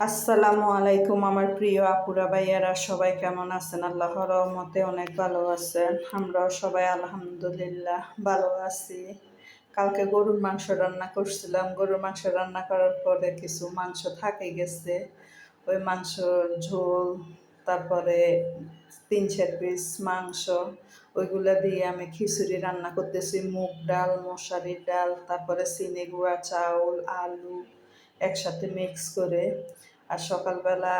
আসসালামু আলাইকুম আমার প্রিয় আপুরা ভাইয়ারা, সবাই কেমন আছেন? আল্লাহর রহমতে অনেক ভালো আছেন। আমরাও সবাই আলহামদুলিল্লাহ ভালো আছি। কালকে গরুর মাংস রান্না করছিলাম। গরুর মাংস রান্না করার পরে কিছু মাংস থাকে গেছে, ওই মাংসর ঝোল, তারপরে 3-4 পিস মাংস, ওইগুলা দিয়ে আমি খিচুড়ি রান্না করতেছি। মুগ ডাল, মশারির ডাল, তারপরে চিনি গুঁড়া চাউল, আলু একসাথে মিক্স করে। আর সকালবেলা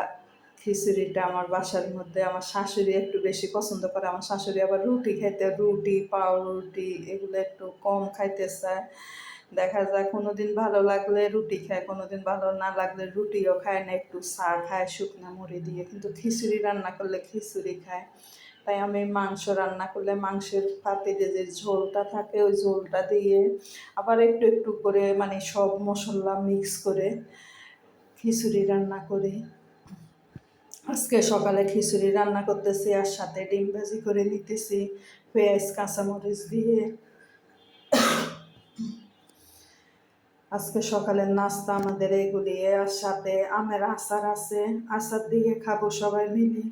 খিচুড়িটা আমার বাসার মধ্যে আমার শাশুড়ি একটু বেশি পছন্দ করে। আমার শাশুড়ি আবার রুটি খাইতে, রুটি পাউরুটি এগুলো একটু কম খাইতে চায়। দেখা যায় কোনোদিন ভালো লাগলে রুটি খায়, কোনোদিন ভালো না লাগলে রুটিও খায় না, একটু চা খায় শুকনো মুড়ি দিয়ে। কিন্তু খিচুড়ি রান্না করলে খিচুড়ি খায়। তাই আমি মাংস রান্না করলে মাংসের পাতিলে যে ঝোলটা থাকে ওই ঝোলটা দিয়ে আবার একটু একটু করে মানে সব মশলা মিক্স করে খিচুড়ি রান্না করি। আজকে সকালে খিচুড়ি রান্না করতেছি আর সাথে ডিম ভাজি করে নিতেছি পেঁয়াজ কাঁচামরিচ দিয়ে। আজকে সকালের নাস্তা আমাদের এগুলি, আর সাথে আমের আচার আছে, আচার দিয়ে খাবো সবাই মিলে।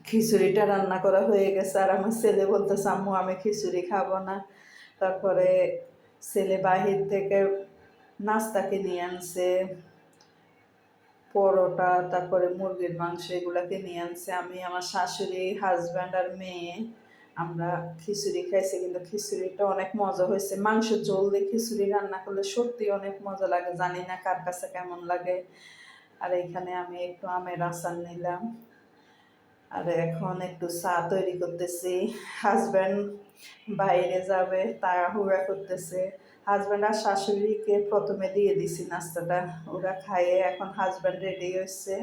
খিচুড়িটা রান্না করা হয়ে গেছে আর আমার ছেলে বলতেছে আম্মু আমি খিচুড়ি খাবো না। তারপরে ছেলে বাহির থেকে নাস্তা কিনে আনছে, পরোটা, তারপরে মুরগির মাংস, এগুলাকে নিয়ে আনছে। আমি, আমার শাশুড়ি, হাজব্যান্ড আর মেয়ে আমরা খিচুড়ি খাইছি। কিন্তু খিচুড়িটা অনেক মজা হয়েছে। মাংসের ঝোল দিয়ে খিচুড়ি রান্না করলে সত্যি অনেক মজা লাগে, জানি না কার কাছে কেমন লাগে। আর এখানে আমি একটু আমের আচার নিলাম আর এখন একটু চা তৈরি করতেছি। হাজব্যান্ড বাইরে যাবে, তাড়াহুড়া করতেছে। হাজব্যান্ড আর শাশুড়িকে প্রথমে দিয়ে দিছি নাস্তাটা, ওরা খাইয়ে এখন হাজব্যান্ড রেডি হয়েছে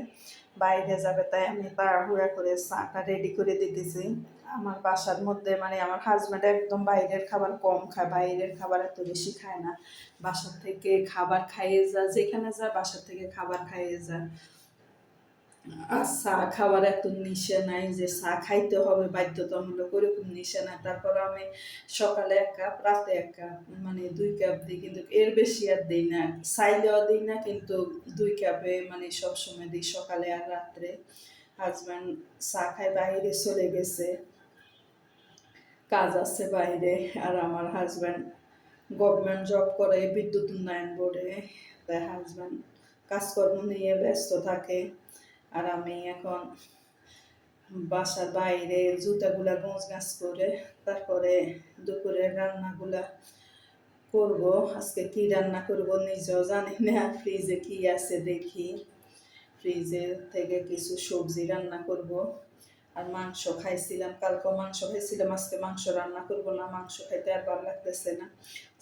বাইরে যাবে, তাই আমি তাড়াহুড়া করে চাটা রেডি করে দিতেছি। আমার বাসার মধ্যে মানে আমার হাজব্যান্ড একদম বাইরের খাবার কম খায়, বাইরের খাবার এত বেশি খায় না। বাসার থেকে খাবার খাইয়ে যায়, যেখানে যায় বাসার থেকে খাবার খাইয়ে যায়। আর চা খাওয়ার এত নিশা নাই যে চা খাইতে হবে বাধ্যতামূলক, ওরকম নিশা নাই। তারপর আমি সকালে 1 কাপ, রাতে 1 কাপ, মানে 2 কাপ দিই, কিন্তু এর বেশি আর দিই না। চাইলেও দিই না, কিন্তু 2 কাপে মানে সবসময় দিই, সকালে আর রাত্রে। হাজব্যান্ড চা খায় বাইরে চলে গেছে, কাজ আছে বাইরে। আর আমার হাজব্যান্ড গভর্নমেন্ট জব করে বিদ্যুৎ উন্নয়ন বোর্ডে, তাই হাজব্যান্ড কাজকর্ম নিয়ে ব্যস্ত থাকে। আর আমি এখন বাসার বাইরে জুতাগুলা গোছগাছ করে তারপরে দুপুরের রান্নাগুলা করব। আজকে কি রান্না করব নিজেও জানি না, ফ্রিজে কি আছে দেখি, ফ্রিজের থেকে কিছু সবজি রান্না করব। আর মাংস খাইছিলাম, কালকে মাংস খাইছিলাম, আজকে মাংস রান্না করব না, মাংস খাইতে আর ভালো লাগতেছে না।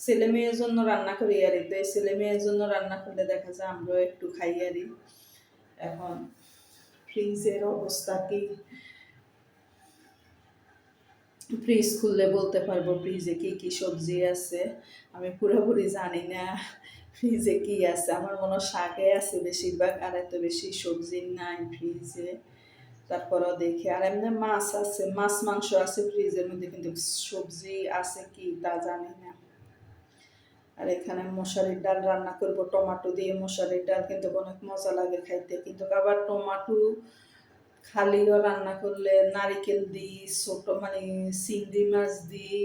ছেলে মেয়ের জন্য রান্না করি আর তো এই ছেলে মেয়ের জন্য রান্না করলে দেখা যায় আমরাও একটু খাই আরই। এখন ফ্রিজের অবস্থা কি, ফ্রিজ খুললে বলতে পারবো ফ্রিজে কি কি সবজি আছে। আমি পুরোপুরি জানি না ফ্রিজে কি আছে, আমার মনে হয় শাকে আছে বেশিরভাগ, আর এত বেশি সবজি নাই ফ্রিজে। তারপরেও দেখি, আর এমনি মাছ আছে, মাছ মাংস আছে ফ্রিজের মধ্যে, কিন্তু সবজি আছে কি তা জানি না। আর এখানে মশারির ডাল রান্না করব, টমেটো দিয়ে মশারির ডাল, কিন্তু অনেক মজা লাগে খাইতে। কিন্তু আবার টমেটো খালিও রান্না করলে নারিকেল দিই, ছোট মানে চিংড়ি মাছ দিই,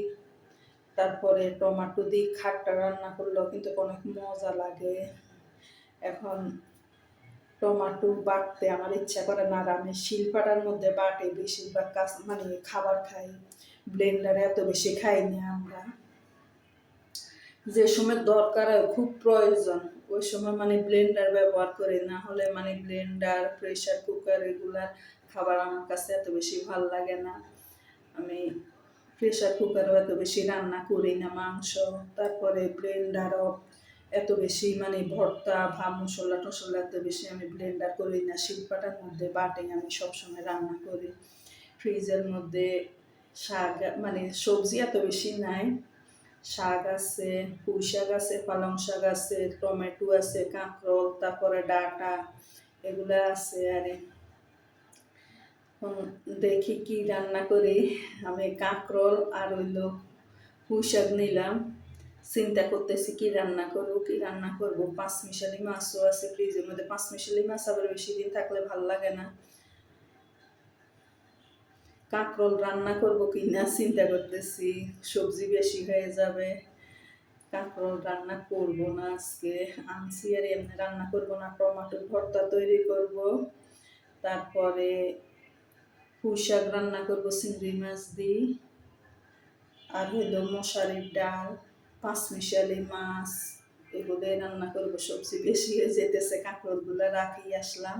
তারপরে টমেটো দিই, খাট্টা রান্না করলেও কিন্তু অনেক মজা লাগে। এখন টমেটো বাটতে আমার ইচ্ছা করে না, আর আমি শিলপাটার মধ্যে বাটে বেশিরভাগ কাজ মানে খাবার খাই, ব্লেন্ডারে এত বেশি খাই না আমরা। যে সময় দরকার হয় খুব প্রয়োজন ওই সময় মানে ব্লেন্ডার ব্যবহার করি, না হলে মানে ব্লেন্ডার, প্রেশার কুকার এগুলার খাবার আমার কাছে এত বেশি ভালো লাগে না। আমি প্রেশার কুকারও এত বেশি রান্না করি না মাংস, তারপরে ব্লেন্ডারও এত বেশি মানে ভর্তা মশলা টশলা এত বেশি আমি ব্লেন্ডার করি না, শিলপাটার মধ্যে বাটে আমি সবসময় রান্না করি। ফ্রিজের মধ্যে শাক মানে সবজি এত বেশি নাই, শাক আছে, পুঁই শাক আছে, পালং শাক আছে, টমেটো আছে, কাঁকরোল, তারপরে ডাঁটা, এগুলো আছে। আর দেখি কি রান্না করি। আমি কাঁকরোল আর পুঁই শাক নিলাম, চিন্তা করতেছি কি রান্না করবো কি রান্না করবো। পাঁচমিশালি মাছও আছে ফ্রিজের মধ্যে। পাঁচমিশালি মাছ আবার বেশি দিন থাকলে ভাল লাগে না। কাঁকরোল রান্না করবো কি না চিন্তা করতেছি, সবজি বেশি হয়ে যাবে। কাঁকরোল রান্না করবো না আজকে, আনছি আর এমনি রান্না করবো না, টমেটোর ভর্তা তৈরি করব। তারপরে পুঁই শাক রান্না করবো চিংড়ি মাছ দিয়ে, আর হইলো মশারির ডাল, পাঁচমিশালি মাছ, এগুলোই রান্না করবো। সবজি বেশি হয়ে যেতেছে, কাঁকরোলগুলো রাখি আসলাম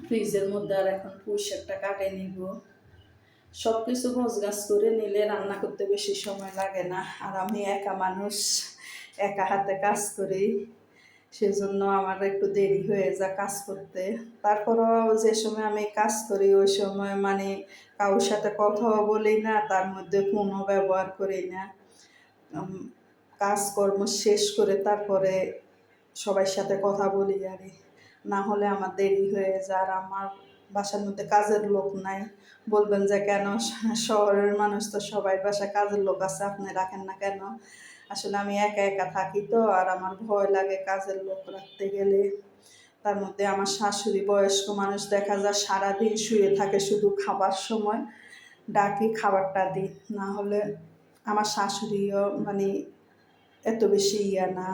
ফ্রিজের মধ্যে। আর এখন পুঁই শাকটা কাটে নিব। সব কিছু গোছগাছ করে নিলে রান্না করতে বেশি সময় লাগে না। আর আমি একা মানুষ, একা হাতে কাজ করি, সেজন্য আমার একটু দেরি হয়ে যায় কাজ করতে। তারপরও যে সময় আমি কাজ করি ওই সময় মানে কারোর সাথে কথাও বলি না, তার মধ্যে ফোনও ব্যবহার করি না। কাজকর্ম শেষ করে তারপরে সবার সাথে কথা বলি আর না হলে আমার দেরি হয়ে যায়। আর আমার বাসার মধ্যে কাজের লোক নাই। বলবেন যে কেন, শহরের মানুষ তো সবাই বাসা কাজের লোক আছে, আপনি রাখেন না কেন? আসলে আমি একা একা থাকি তো, আর আমার ভয় লাগে কাজের লোক রাখতে গেলে। তার মধ্যে আমার শাশুড়ি বয়স্ক মানুষ, দেখা যায় সারাদিন শুয়ে থাকে, শুধু খাবার সময় ডাকি খাবারটা দিই। না হলে আমার শাশুড়িও মানে এত বেশি ইয়া না।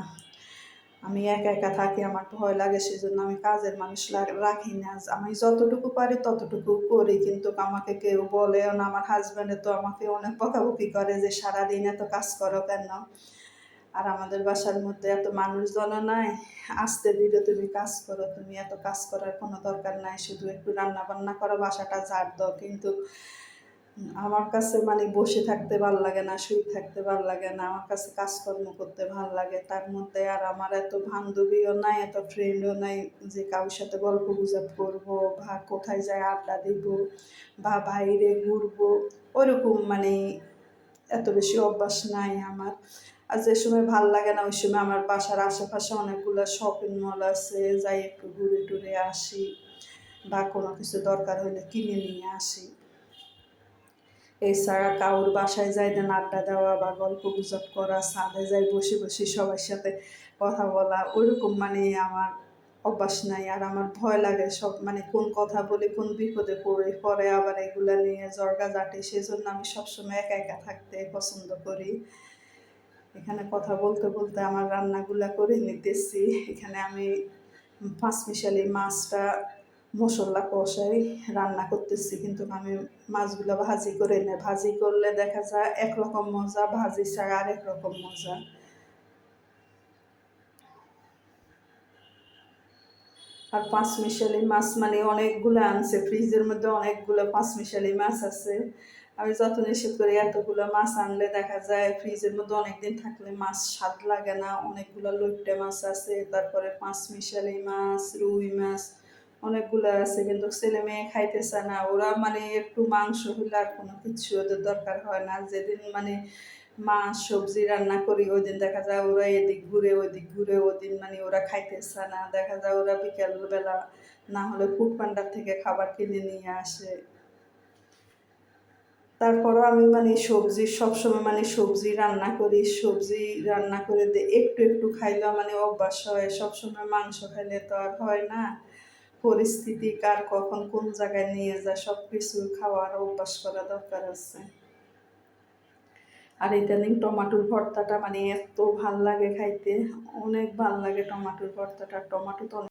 আমি একা একা থাকি, আমার ভয় লাগে, সেজন্য আমি কাজের মানুষ রাখি না। আমি যতটুকু পারি ততটুকু করি, কিন্তু আমাকে কেউ বলেও না। আমার হাজব্যান্ডে তো আমাকে অনেক বকাবকি করে যে সারাদিন এত কাজ করো কেন। আর আমাদের বাসার মধ্যে এত মানুষজন নাই, আস্তে ধীরে তুমি কাজ করো, তুমি এত কাজ করার কোনো দরকার নাই, শুধু একটু রান্না বান্না করো, বাসাটা ঝাড় দাও। কিন্তু আমার কাছে মানে বসে থাকতে ভাল লাগে না, শুয়ে থাকতে ভাল লাগে না, আমার কাছে কাজকর্ম করতে ভাল লাগে। তার মধ্যে আর আমার এত বান্ধবীও নাই, এত ফ্রেন্ডও নাই যে কারোর সাথে গল্প গুজব করবো বা কোথায় যায় আড্ডা দিব বা বাইরে ঘুরবো, ওরকম মানে এত বেশি অভ্যাস নাই আমার। আর যে সময় ভাল লাগে না ওই সময় আমার বাসার আশেপাশে অনেকগুলো শপিং মল আছে, যাই একটু ঘুরে টুরে আসি বা কোনো কিছু দরকার হলে কিনে নিয়ে আসি। এছাড়া কারোর বাসায় যাই দেন আড্ডা দেওয়া বা গল্প গুজব করা, ছাদে যাই বসে বসে সবার সাথে কথা বলা, ওইরকম মানে আমার অভ্যাস নাই। আর আমার ভয় লাগে সব মানে কোন কথা বলে কোন বিপদে পরে আবার এগুলা নিয়ে জর্গাজাটি, সেজন্য আমি সবসময় একা একা থাকতে পছন্দ করি। এখানে কথা বলতে বলতে আমার রান্নাগুলা করে নিতেছি। এখানে আমি পাঁচমিশালি মাছটা মশলা কষাই রান্না করতেছি, কিন্তু আমি মাছগুলো ভাজি করে নেই। ভাজি করলে দেখা যায় একরকম মজা, ভাজি ছাড়া আরেক রকম মজা। আর পাঁচমিশালি মাছ মানে অনেকগুলো আনছে, ফ্রিজের মধ্যে অনেকগুলো পাঁচমিশালি মাছ আছে। আমি যত নিষেধ করি, এতগুলো মাছ আনলে দেখা যায় ফ্রিজের মধ্যে অনেকদিন থাকলে মাছ স্বাদ লাগে না। অনেকগুলো লইট্টে মাছ আছে, তারপরে পাঁচমিশালি মাছ, রুই মাছ অনেকগুলো আছে, কিন্তু ছেলে মেয়ে খাইতেছে না। ওরা মানে একটু মাংস হলে আর কোনো কিছু ওদের দরকার হয় না। যেদিন মানে মাছ সবজি রান্না করি ওই দিন দেখা যায় ওরা এদিক ঘুরে ওদিক ঘুরে, ওদিন মানে ওরা খাইতেছে না। দেখা যায় ওরা বিকেলবেলা না হলে ফুড পান্ডার থেকে খাবার কিনে নিয়ে আসে। তারপরও আমি মানে সবজি সবসময় মানে সবজি রান্না করি, সবজি রান্না করে একটু একটু খাইলেও মানে অভ্যাস হয়। সবসময় মাংস খাইলে তো আর হয় না। পরিস্থিতি কার কখন কোন জায়গায় নিয়ে যায় সব কিছু খাওয়ার অভ্যাস করা দরকার আছে। আর ইদানিং টমাটোর ভর্তাটা মানে এত ভাল লাগে খাইতে, অনেক ভাল লাগে টমাটোর ভর্তাটা। টমাটো তো